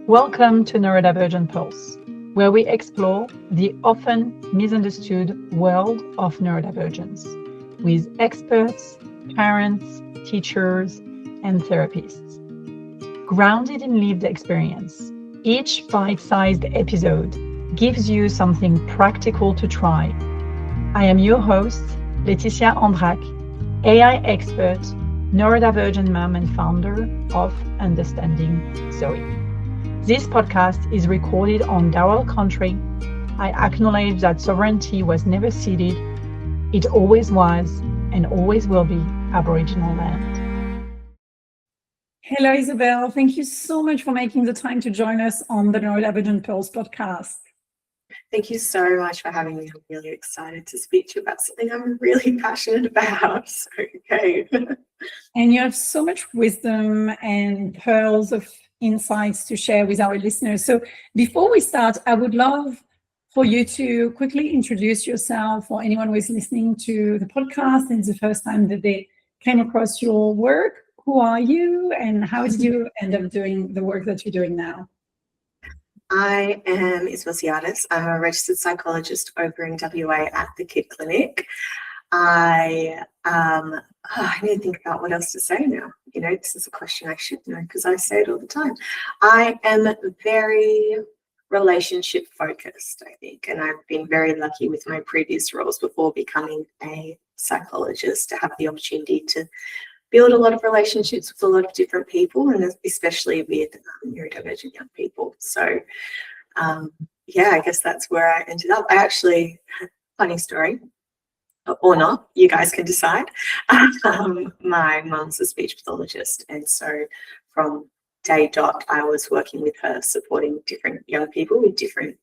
Welcome to Neurodivergent Pulse, where we explore the often misunderstood world of neurodivergence with experts, parents, teachers, and therapists. Grounded in lived experience, each bite-sized episode gives you something practical to try. I am your host, Laetitia, AI expert, neurodivergent mom and founder of Understanding Zoe. This podcast is recorded on Daryl country. I acknowledge that sovereignty was never ceded. It always was and always will be Aboriginal land. Hello, Isobel. Thank you so much for making the time to join us on the Neurodivergent Pulse podcast. Thank you so much for having me. I'm really excited to speak to you about something I'm really passionate about. So, okay. And you have so much wisdom and pearls of insights to share with our listeners. So before we start, I would love for you to quickly introduce yourself for anyone who is listening to the podcast and it's the first time that they came across your work. Who are you and how did you end up doing the work that you're doing now? I am Isobel Ziatas. I'm a registered psychologist over in WA at the Kid Clinic. I need to think about what else to say now. You know, this is a question I should know because I say it all the time. I am very relationship focused, I think, and I've been very lucky with my previous roles before becoming a psychologist to have the opportunity to build a lot of relationships with a lot of different people, and especially with neurodivergent young people. So, I guess that's where I ended up. I actually, funny story, or not, you guys can decide. My mum's a speech pathologist, and so from day dot, I was working with her, supporting different young people with different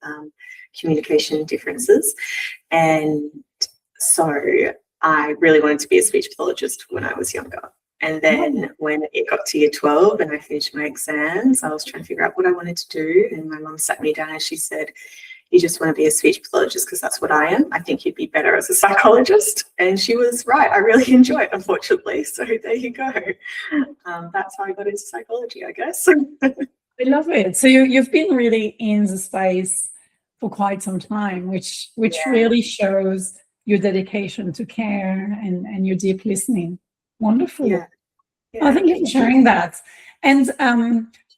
communication differences. And so I really wanted to be a speech pathologist when I was younger. And then when it got to year 12 and I finished my exams, I was trying to figure out what I wanted to do. And my mum sat me down and she said, "You just want to be a speech pathologist because that's what I am. I think you'd be better as a psychologist." And she was right. I really enjoy it, unfortunately. So there you go. That's how I got into psychology, I guess. I love it. So you've been really in the space for quite some time, which really shows your dedication to care and your deep listening. Wonderful. Yeah. Thank you for sharing that. And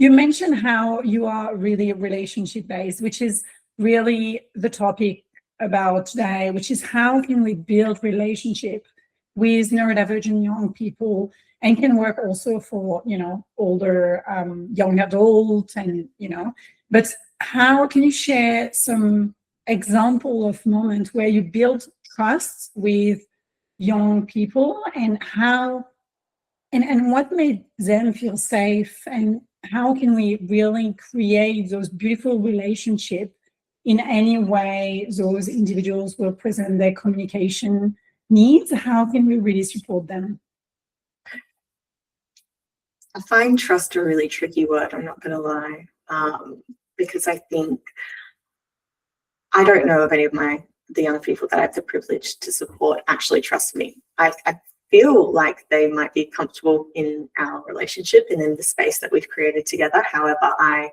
you mentioned how you are really relationship-based, which is really the topic about today, which is how can we build relationship with neurodivergent young people and can work also for, older young adults and, but how can you share some example of moment where you build trust with young people and how and what made them feel safe and how can we really create those beautiful relationships in any way those individuals will present their communication needs? How can we really support them? I find trust a really tricky word, I'm not going to lie, because I think I don't know of any of the young people that I have the privilege to support actually trust me. I feel like they might be comfortable in our relationship and in the space that we've created together. However, I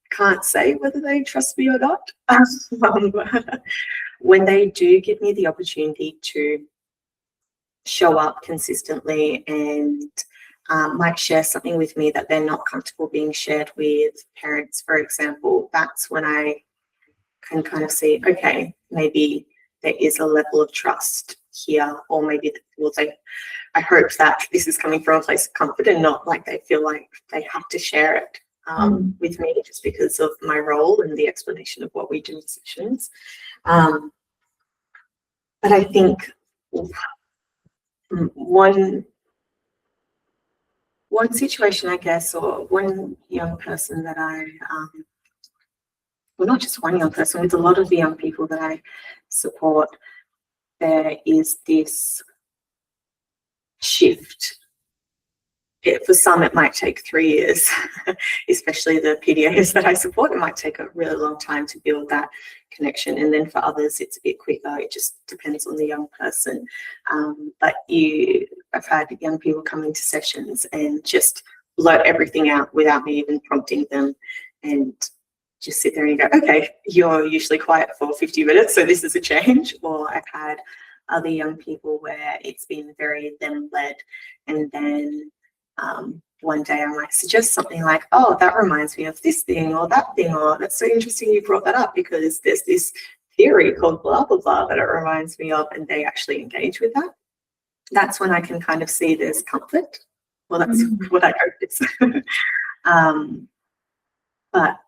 can't say whether they trust me or not. When they do give me the opportunity to show up consistently and might share something with me that they're not comfortable being shared with parents, for example, that's when I can kind of see, okay, maybe there is a level of trust here, or maybe I hope that this is coming from a place of comfort and not like they feel like they have to share it with me just because of my role and the explanation of what we do in sessions. But I think one situation, I guess, or one young person that not just one young person, with a lot of the young people that I support, there is this shift. For some, it might take 3 years, especially the PDAs that I support. It might take a really long time to build that connection. And then for others, it's a bit quicker. It just depends on the young person. But I've had young people come into sessions and just blurt everything out without me even prompting them. and just sit there and you go, okay, you're usually quiet for 50 minutes, so this is a change. Or I've had other young people where it's been very them-led, and then one day I might suggest something like, oh, that reminds me of this thing or that thing, or that's so interesting you brought that up because there's this theory called blah, blah, blah that it reminds me of, and they actually engage with that. That's when I can kind of see there's comfort. Well, that's what I hope is. But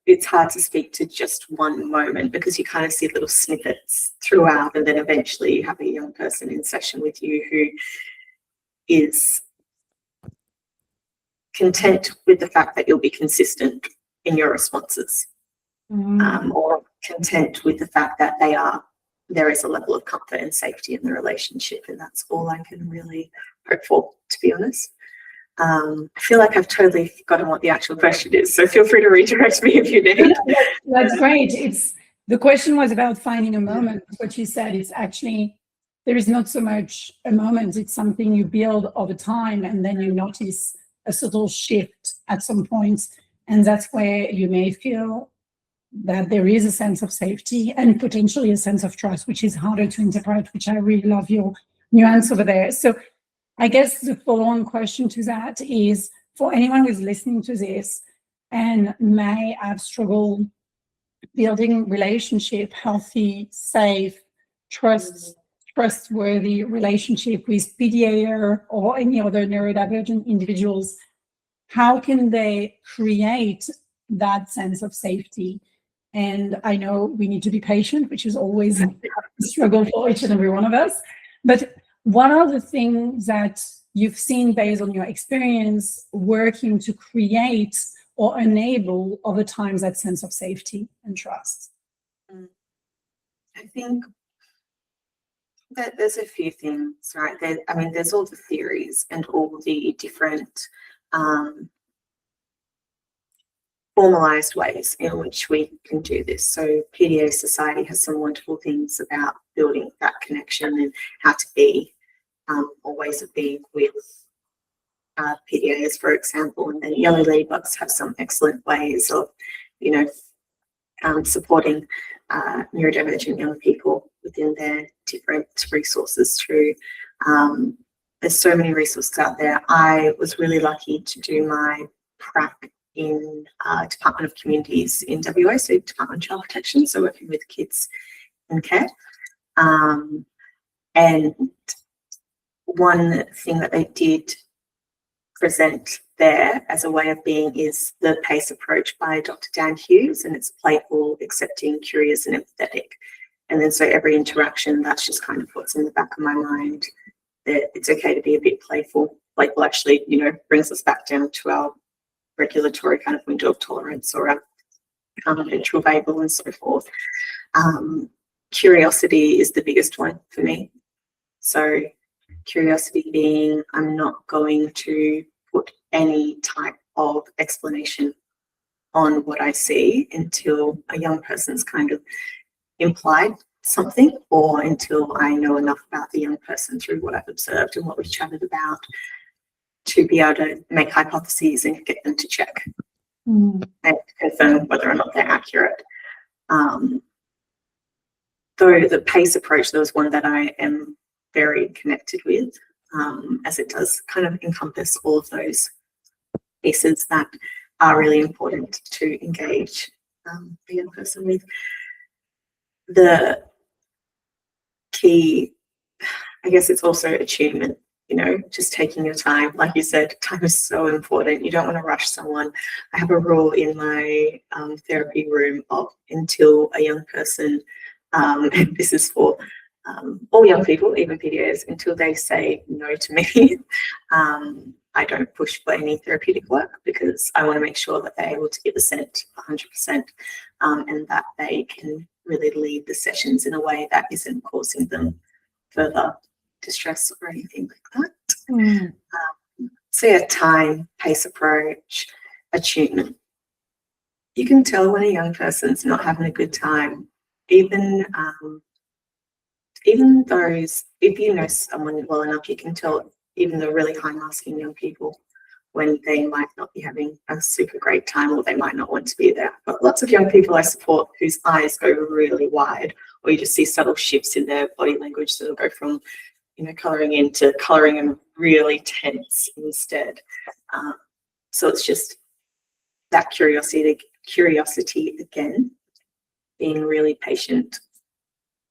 it's hard to speak to just one moment because you kind of see little snippets throughout, and then eventually you have a young person in session with you who is content with the fact that you'll be consistent in your responses, or content with the fact that there is a level of comfort and safety in the relationship, and that's all I can really hope for, to be honest. I feel like I've totally forgotten what the actual question is, so feel free to redirect me if you need. That's great. The question was about finding a moment. What you said is actually there is not so much a moment, it's something you build over time, and then you notice a subtle shift at some point, and that's where you may feel that there is a sense of safety and potentially a sense of trust, which is harder to interpret, which I really love your nuance over there. So I guess the follow-on question to that is, for anyone who's listening to this and may have struggled building relationship, healthy, safe, trustworthy relationship with PDA or any other neurodivergent individuals, how can they create that sense of safety? And I know we need to be patient, which is always a struggle for each and every one of us. But what are the things that you've seen based on your experience working to create or enable over time that sense of safety and trust? I think that there's a few things, right? There's all the theories and all the different formalized ways in which we can do this. So PDA Society has some wonderful things about building that connection and how to be, or ways of being with PDAs, for example. And then Yellow Ladybugs have some excellent ways of, supporting neurodivergent young people within their different resources through, there's so many resources out there. I was really lucky to do my prac in Department of Communities in WA, so Department of Child Protection, so working with kids in care. And one thing that they did present there as a way of being is the PACE approach by Dr. Dan Hughes, and it's playful, accepting, curious, and empathetic. And then so every interaction, that's just kind of what's in the back of my mind, that it's okay to be a bit playful. Playful actually, brings us back down to our regulatory kind of window of tolerance, or our ventral vagal and so forth. Curiosity is the biggest one for me. So curiosity being, I'm not going to put any type of explanation on what I see until a young person's kind of implied something, or until I know enough about the young person through what I've observed and what we've chatted about to be able to make hypotheses and get them to check and confirm whether or not they're accurate. Though the PACE approach, there was one that I am very connected with, as it does kind of encompass all of those pieces that are really important to engage the young person with. The key, I guess it's also attunement, just taking your time. Like you said, time is so important. You don't want to rush someone. I have a rule in my therapy room of, until a young person, and this is for all young people, even PDAs, until they say no to me, I don't push for any therapeutic work, because I want to make sure that they're able to give assent 100%, and that they can really lead the sessions in a way that isn't causing them further distress or anything like that. So yeah, time, PACE approach, attunement. You can tell when a young person's not having a good time, even those, if you know someone well enough, you can tell, even the really high masking young people, when they might not be having a super great time, or they might not want to be there. But lots of young people I support whose eyes go really wide, or you just see subtle shifts in their body language that will go from, colouring in to colouring and really tense instead. So it's just that curiosity again, being really patient,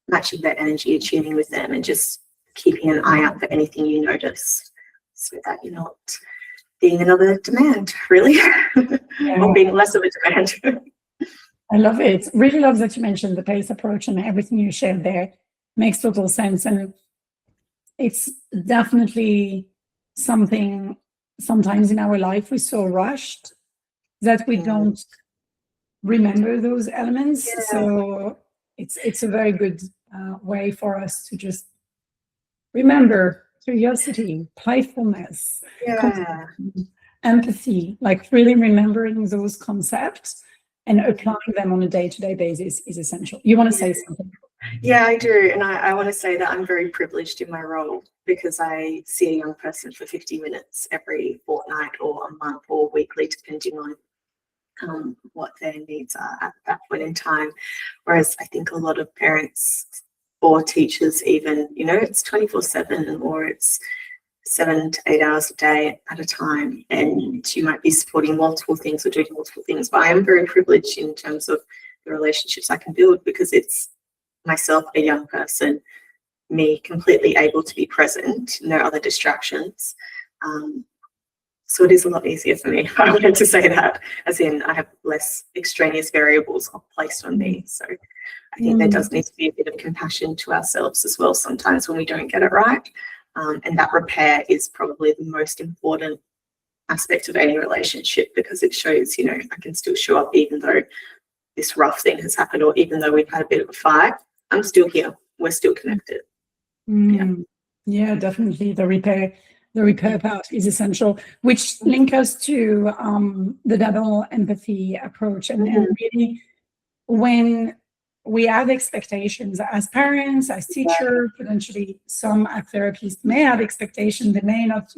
matching their energy, attuning with them, and just keeping an eye out for anything you notice, so that you're not being another demand, really, or being less of a demand. I love it. Really love that you mentioned the PACE approach, and everything you shared there makes total sense. And it's definitely something sometimes in our life we're so rushed that we don't remember those elements. Yeah. So it's a very good way for us to just remember curiosity, playfulness, empathy, like really remembering those concepts and applying them on a day-to-day basis is essential. You want to say something? Yeah, I do. And I want to say that I'm very privileged in my role, because I see a young person for 50 minutes every fortnight or a month or weekly, depending on what their needs are at that point in time. Whereas I think a lot of parents or teachers even, it's 24/7, or it's 7 to 8 hours a day at a time, and you might be supporting multiple things or doing multiple things. But I am very privileged in terms of the relationships I can build, because it's myself, a young person, me completely able to be present, no other distractions. So it is a lot easier for me. I wanted to say that, as in I have less extraneous variables placed on me. So I think there does need to be a bit of compassion to ourselves as well sometimes when we don't get it right. And that repair is probably the most important aspect of any relationship, because it shows, I can still show up even though this rough thing has happened, or even though we've had a bit of a fight, I'm still here. We're still connected. Yeah, definitely. The repair part is essential, which link us to the double empathy approach. And really, when we have expectations as parents, as teachers, potentially some therapists may have expectations, they may not,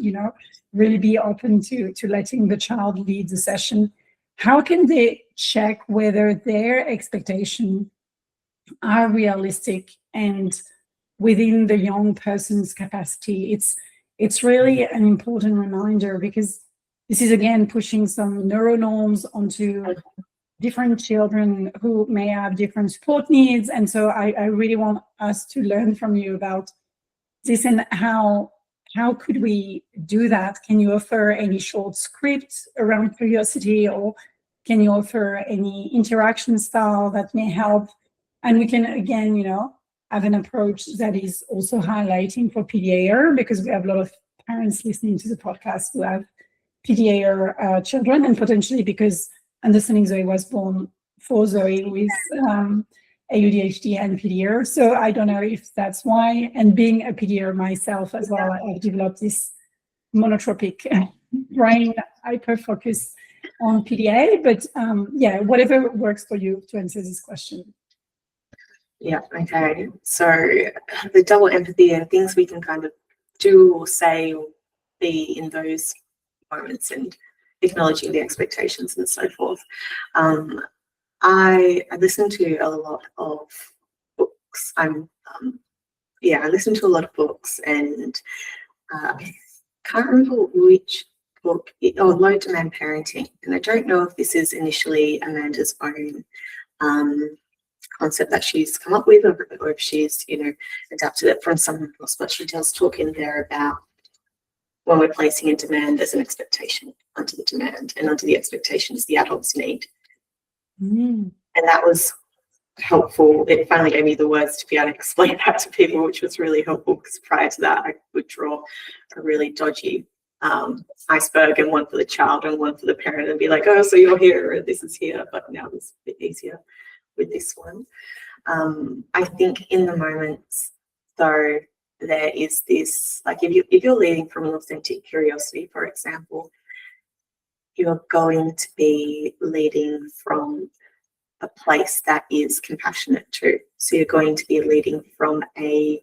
really be open to letting the child lead the session. How can they check whether their expectations are realistic and within the young person's capacity? It's really an important reminder, because this is again pushing some neuronorms onto different children who may have different support needs. And so I really want us to learn from you about this, and how could we do that? Can you offer any short scripts around curiosity, or can you offer any interaction style that may help? And we can, again, have an approach that is also highlighting for PDAer, because we have a lot of parents listening to the podcast who have PDAer children, and potentially because Understanding Zoe was born for Zoe with ADHD and PDAer. So I don't know if that's why. And being a PDAer myself as well, I've developed this monotropic brain hyper-focus on PDA. But whatever works for you to answer this question. Yeah, okay. So the double empathy and things we can kind of do or say or be in those moments, and acknowledging the expectations and so forth. I listen to a lot of books. I listen to a lot of books, and I can't remember which book. Low Demand Parenting, and I don't know if this is initially Amanda's own concept that she's come up with, or if she's adapted it from someone else. But she does talk in there about when we're placing a demand, there's an expectation under the demand, and under the expectation is the adult's need. And that was helpful. It finally gave me the words to be able to explain that to people, which was really helpful, because prior to that I would draw a really dodgy iceberg, and one for the child and one for the parent, and be like, oh, so you're here, or this is here. But now it's a bit easier with this one. I think in the moments, though, there is this, like, if you're leading from an authentic curiosity, for example, you're going to be leading from a place that is compassionate too. So you're going to be leading from a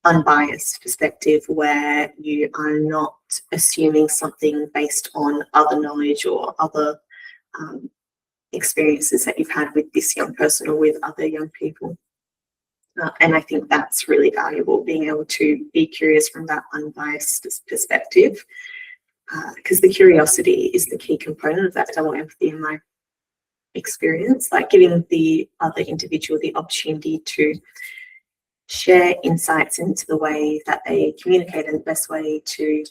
unbiased perspective where you are not assuming something based on other knowledge or other experiences that you've had with this young person or with other young people. And I think that's really valuable, being able to be curious from that unbiased perspective, because the curiosity is the key component of that double empathy in my experience, like giving the other individual the opportunity to share insights into the way that they communicate and the best way to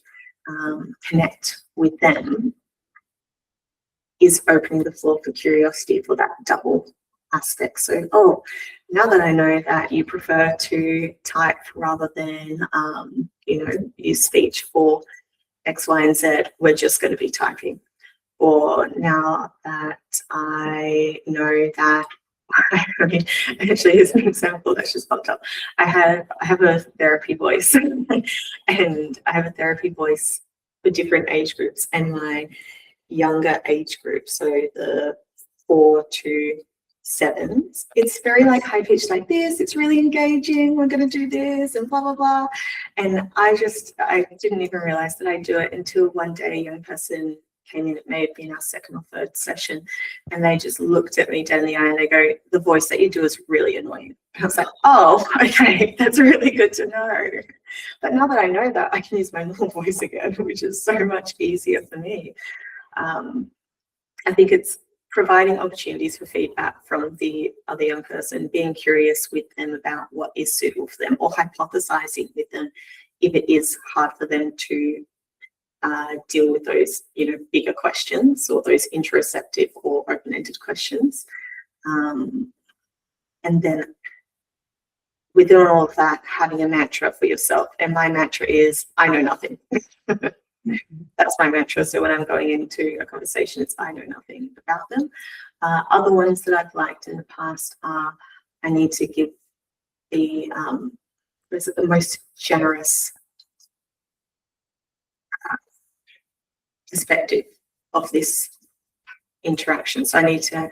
connect with them is opening the floor for curiosity for that double aspect. So, oh, now that I know that you prefer to type rather than, use speech for X, Y, and Z, we're just going to be typing. Or now that I know that, I mean, actually, here's an example that's just popped up. I have a therapy voice, and I have a therapy voice for different age groups, and my younger age group, so the 4 to 7s, it's very like high pitched like this, it's really engaging, we're going to do this and blah blah blah. And I didn't even realize that I do it until one day a young person came in, it may have been our second or third session, and they just looked at me dead in the eye and they go, the voice that you do is really annoying. And I was like, oh, okay, that's really good to know. But now that I know that, I can use my normal voice again, which is so much easier for me. I think it's providing opportunities for feedback from the other young person, being curious with them about what is suitable for them, or hypothesizing with them if it is hard for them to deal with those, bigger questions or those interoceptive or open-ended questions. And then within all of that, having a mantra for yourself. And my mantra is, I know nothing. That's my mantra. So when I'm going into a conversation, it's I know nothing about them. Other ones that I've liked in the past are, I need to give the most generous perspective of this interaction. So I need to,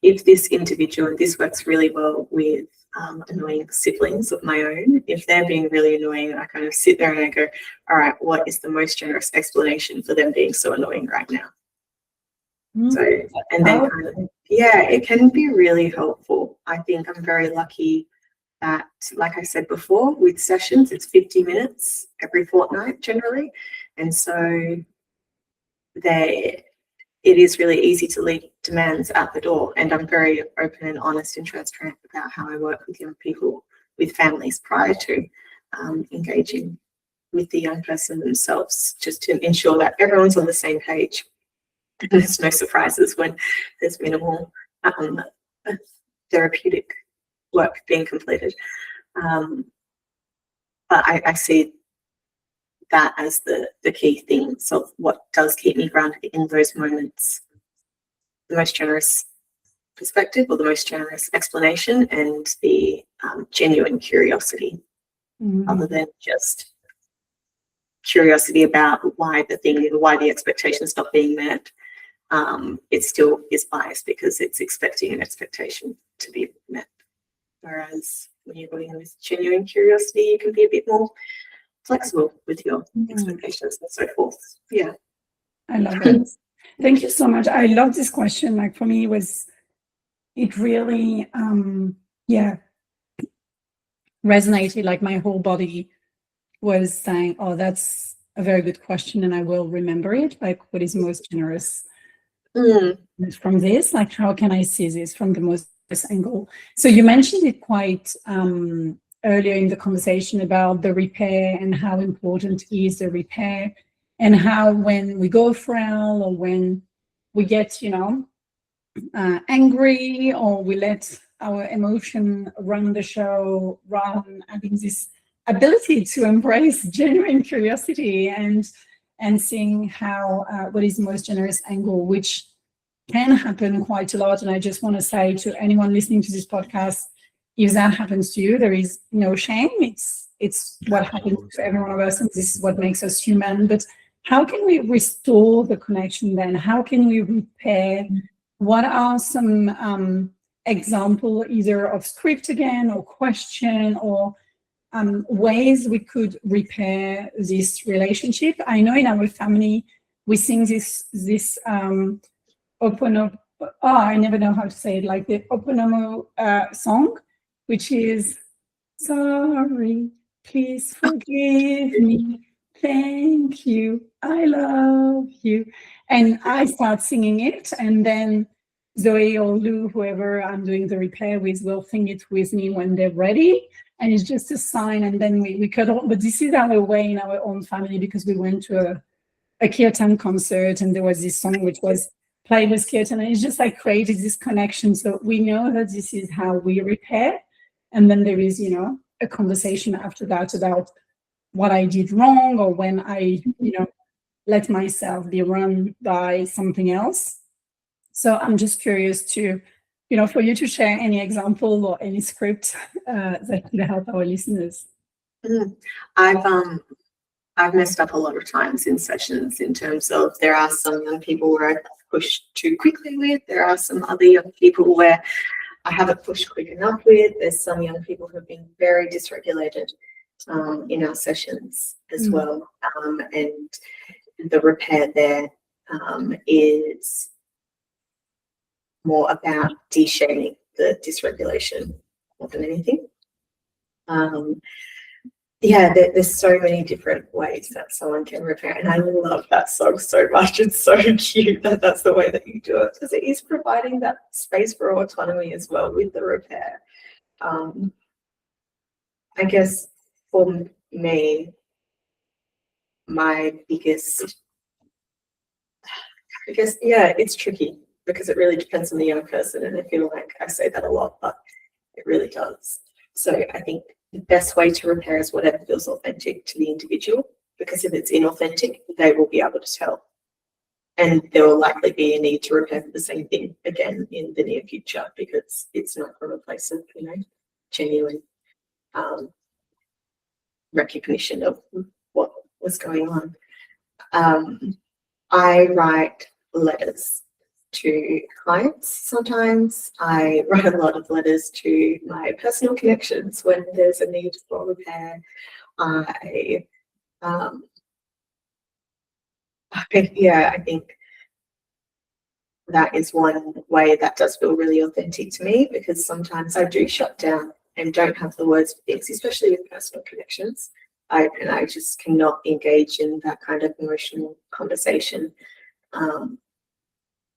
if this individual, and this works really well with annoying siblings of my own, if they're being really annoying, I kind of sit there and I go, all right, what is the most generous explanation for them being so annoying right now? So, and then kind of, it can be really helpful. I think I'm very lucky that, like I said before, with sessions, it's 50 minutes every fortnight generally. And so it is really easy to leave demands at the door. And I'm very open and honest and transparent about how I work with young people, with families, prior to engaging with the young person themselves, just to ensure that everyone's on the same page. And there's no surprises when there's minimal therapeutic work being completed. But I see that as the key thing. So what does keep me grounded in those moments? The most generous perspective, or the most generous explanation, and the genuine curiosity, other than just curiosity about why the expectation is not being met. It still is biased because it's expecting an expectation to be met. Whereas when you're going in with genuine curiosity, you can be a bit more flexible with your expectations and so forth. Yeah. I love it. Thank you so much. I love this question. Like, for me, it really resonated. Like, my whole body was saying, oh, that's a very good question, and I will remember it. Like, what is most generous from this? Like, how can I see this from the most generous angle? So you mentioned it quite earlier in the conversation about the repair, and how important is the repair, and how when we go frail, or when we get, angry, or we let our emotion run the show, rather than having this ability to embrace genuine curiosity and seeing how what is the most generous angle, which can happen quite a lot. And I just want to say to anyone listening to this podcast, if that happens to you, there is no shame. It's what happens to every one of us, and this is what makes us human. But how can we restore the connection then? How can we repair? What are some example, either of script again, or question, or ways we could repair this relationship. I know in our family we sing this Opono. Oh, I never know how to say it. Like the Oponomo song, which is sorry, please forgive me, thank you, I love you. And I start singing it, and then Zoe or Lou, whoever I'm doing the repair with, will sing it with me when they're ready. And it's just a sign, and then we cuddle. But this is our way in our own family, because we went to a kirtan concert, and there was this song which was played with kirtan, and it's just like created this connection. So we know that this is how we repair. And then there is, a conversation after that about what I did wrong, or when I, let myself be run by something else. So I'm just curious to, for you to share any example or any script that could help our listeners. I've messed up a lot of times in sessions, in terms of, there are some young people where I push too quickly with, there are some other young people where I haven't pushed quick enough with, there's some young people who have been very dysregulated in our sessions as well. And the repair there is more about de-shaming the dysregulation more than anything. There's so many different ways that someone can repair, and I love that song so much. It's so cute that that's the way that you do it, because it is providing that space for autonomy as well with the repair. I guess for me, my biggest, it's tricky, because it really depends on the young person, and I feel like I say that a lot, but it really does. So I think the best way to repair is whatever feels authentic to the individual, because if it's inauthentic, they will be able to tell. And there will likely be a need to repair the same thing again in the near future, because it's not from a place of, genuine recognition of what was going on. I write letters to clients sometimes. I write a lot of letters to my personal connections when there's a need for repair. I think that is one way that does feel really authentic to me, because sometimes I do shut down and don't have the words for things, especially with personal connections. I just cannot engage in that kind of emotional conversation.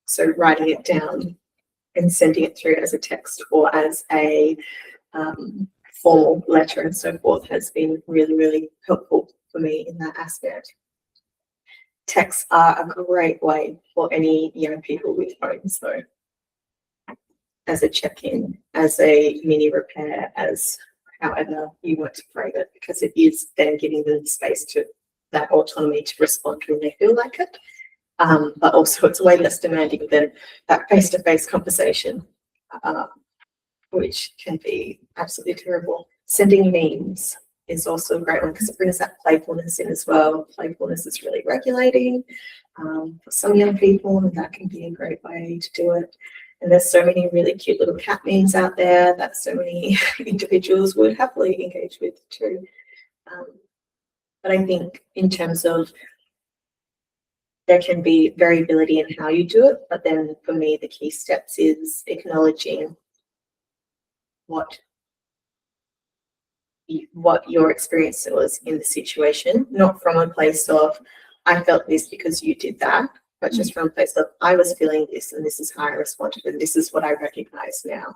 So writing it down and sending it through as a text or as a formal letter and so forth has been really, really helpful for me in that aspect. Texts are a great way for any young people with phones, though, as a check-in, as a mini repair, as however you want to frame it, because it is then giving them space to that autonomy to respond when they feel like it. But also it's way less demanding than that face-to-face conversation, which can be absolutely terrible. Sending memes is also a great one, because it brings that playfulness in as well. Playfulness is really regulating for some young people, and that can be a great way to do it. And there's so many really cute little cat memes out there that so many individuals would happily engage with too. But I think in terms of, there can be variability in how you do it, but then for me, the key steps is acknowledging what your experience was in the situation, not from a place of, I felt this because you did that, but just from a place of, I was feeling this and this is how I responded and this is what I recognize now.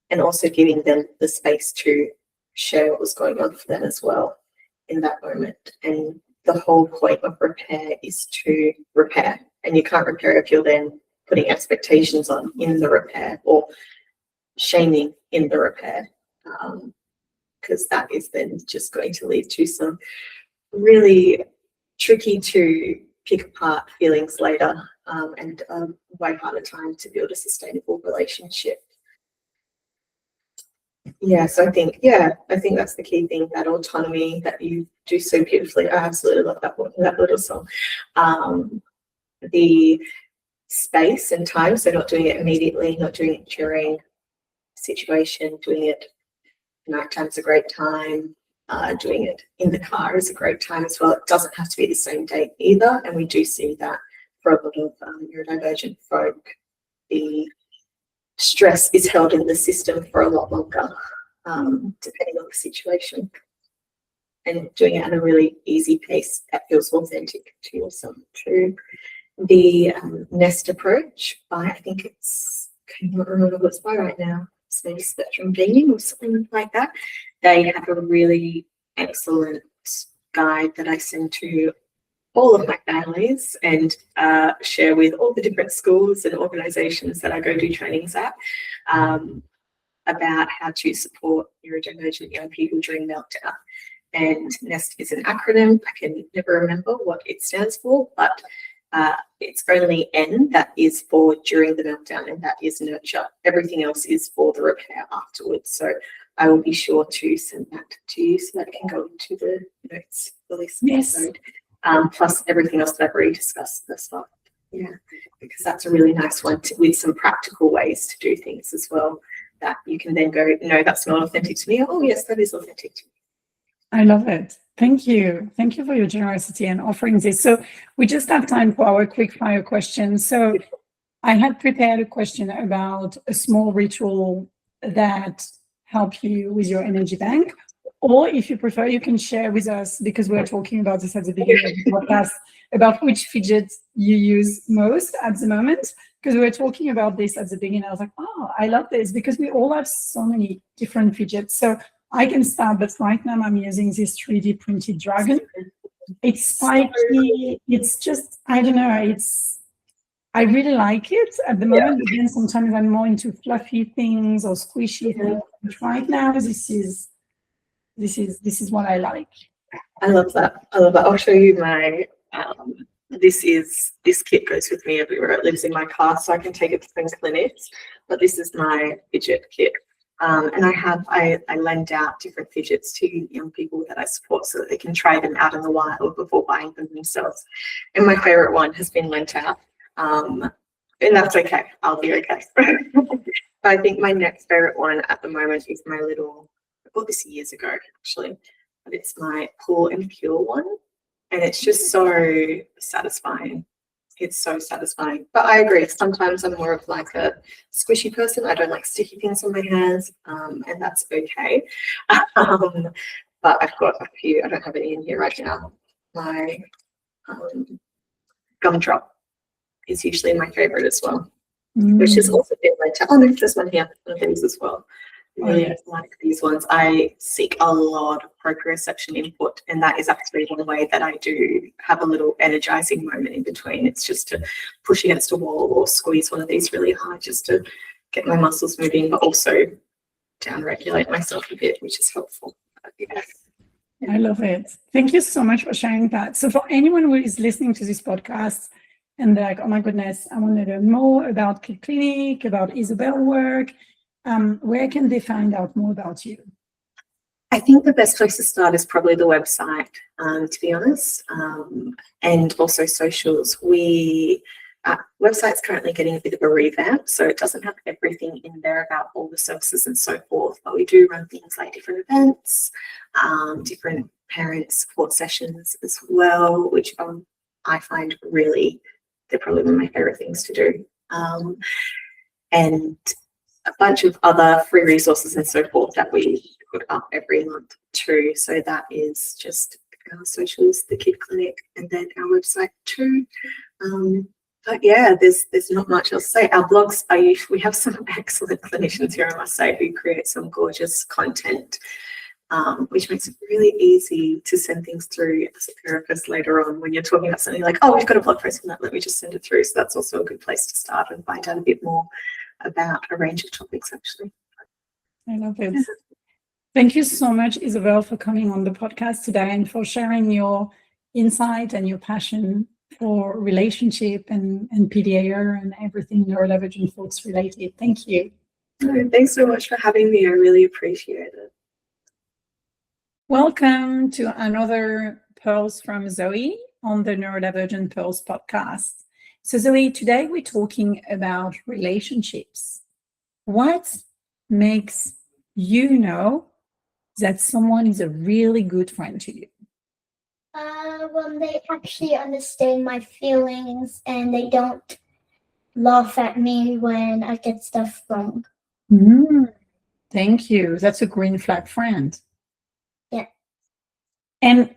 And also giving them the space to share what was going on for them as well in that moment. And the whole point of repair is to repair, and you can't repair if you're then putting expectations on in the repair or shaming in the repair, because that is then just going to lead to some really tricky to pick apart feelings later, and a way harder time to build a sustainable relationship. So I think that's the key thing, that autonomy that you do so beautifully. I absolutely love that little song. The space and time, so not doing it immediately, not doing it during situation, doing it Nighttime's a great time. Doing it in the car is a great time as well. It doesn't have to be the same date either, and we do see that for a lot of neurodivergent folk, the stress is held in the system for a lot longer, depending on the situation. And doing it at a really easy pace that feels authentic to yourself too. The Nest approach by, I think it's, I can't remember what it's by right now, it's maybe Spectrum Being or something like that. They have a really excellent guide that I send to all of my families and share with all the different schools and organisations that I go do trainings at, about how to support neurodivergent young people during meltdown. And NEST is an acronym. I can never remember what it stands for, but it's only N that is for during the meltdown, and that is nurture. Everything else is for the repair afterwards. So I will be sure to send that to you so that it can go into the notes for this episode. Plus everything else that I've already discussed thus far. Yeah, because that's a really nice one with some practical ways to do things as well, that you can then go, no, that's not authentic to me. Oh, yes, that is authentic to me. I love it. Thank you. Thank you for your generosity and offering this. So we just have time for our quick fire questions. So I had prepared a question about a small ritual that help you with your energy bank. Or if you prefer, you can share with us, because we're talking about this at the beginning of the podcast, about which fidgets you use most at the moment. Because we were talking about this at the beginning. I was like, oh, I love this, because we all have so many different fidgets. So I can start, but right now I'm using this 3D printed dragon. It's spiky. It's just, I don't know, I really like it at the moment. Again, sometimes I'm more into fluffy things or squishy things. But right now, this is what I like. I love that. I'll show you my, this kit goes with me everywhere. It lives in my car, so I can take it to things clinics. But this is my fidget kit. And I lend out different fidgets to young people that I support so that they can try them out in the wild before buying them themselves. And my favorite one has been lent out. And that's okay. I'll be okay. I think my next favorite one at the moment is my little, I bought this years ago actually, but it's my Pull and Pure one. And it's just so satisfying. It's so satisfying. But I agree, sometimes I'm more of like a squishy person. I don't like sticky things on my hands, and that's okay. But I've got a few, I don't have any in here right now. My gumdrop is usually my favorite as well, which has also been lent out. Oh no, there's one here, one of these as well. Really like these ones. I seek a lot of proprioception input, and that is actually one way that I do have a little energizing moment in between. It's just to push against a wall or squeeze one of these really hard just to get my muscles moving, but also down-regulate myself a bit, which is helpful. Yeah. I love it. Thank you so much for sharing that. So for anyone who is listening to this podcast and they're like, oh my goodness, I want to learn more about Kid Clinic, about Isobel work, where can they find out more about you? I think the best place to start is probably the website, to be honest, and also socials. Website's currently getting a bit of a revamp, so it doesn't have everything in there about all the services and so forth, but we do run things like different events, different parent support sessions as well, which I find they're probably one of my favorite things to do. And a bunch of other free resources and so forth that we put up every month too. So that is just our socials, the Kid Clinic, and then our website too. But yeah, there's not much else to say. Our blogs we have some excellent clinicians here, I must say, who create some gorgeous content, which makes it really easy to send things through as a therapist later on when you're talking about something like, oh, we've got a blog post on that, let me just send it through. So that's also a good place to start and find out a bit more about a range of topics, actually. I love it. Thank you so much, Isobel, for coming on the podcast today and for sharing your insight and your passion for relationship and PDAR and everything neurodivergent folks related. Thank you. Thanks so much for having me. I really appreciate it. Welcome to another Pulse from Zoe on the Neurodivergent Pulse podcast. So Zoe, today we're talking about relationships. What makes you know that someone is a really good friend to you? When they actually understand my feelings and they don't laugh at me when I get stuff wrong. Thank you. That's a green flag friend. Yeah. And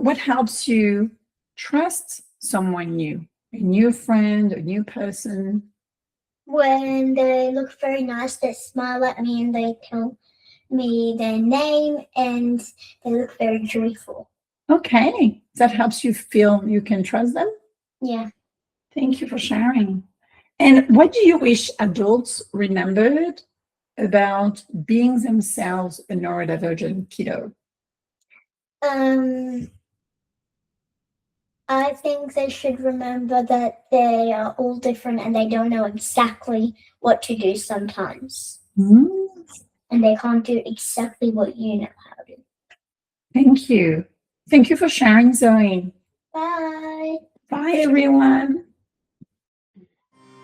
what helps you trust someone new, a new friend, a new person? When they look very nice, they smile at me and they tell me their name and they look very joyful. Okay. That helps you feel you can trust them? Yeah. Thank you for sharing. And what do you wish adults remembered about being themselves a neurodivergent kiddo? I think they should remember that they are all different and they don't know exactly what to do sometimes. And they can't do exactly what you know how to. Thank you. Thank you for sharing, Zoe. Bye. Bye, everyone.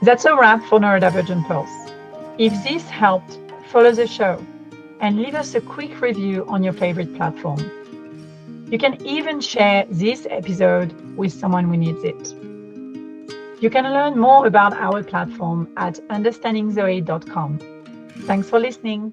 That's a wrap for Neurodivergent Pulse. If this helped, follow the show and leave us a quick review on your favorite platform. You can even share this episode with someone who needs it. You can learn more about our platform at understandingzoe.com. Thanks for listening.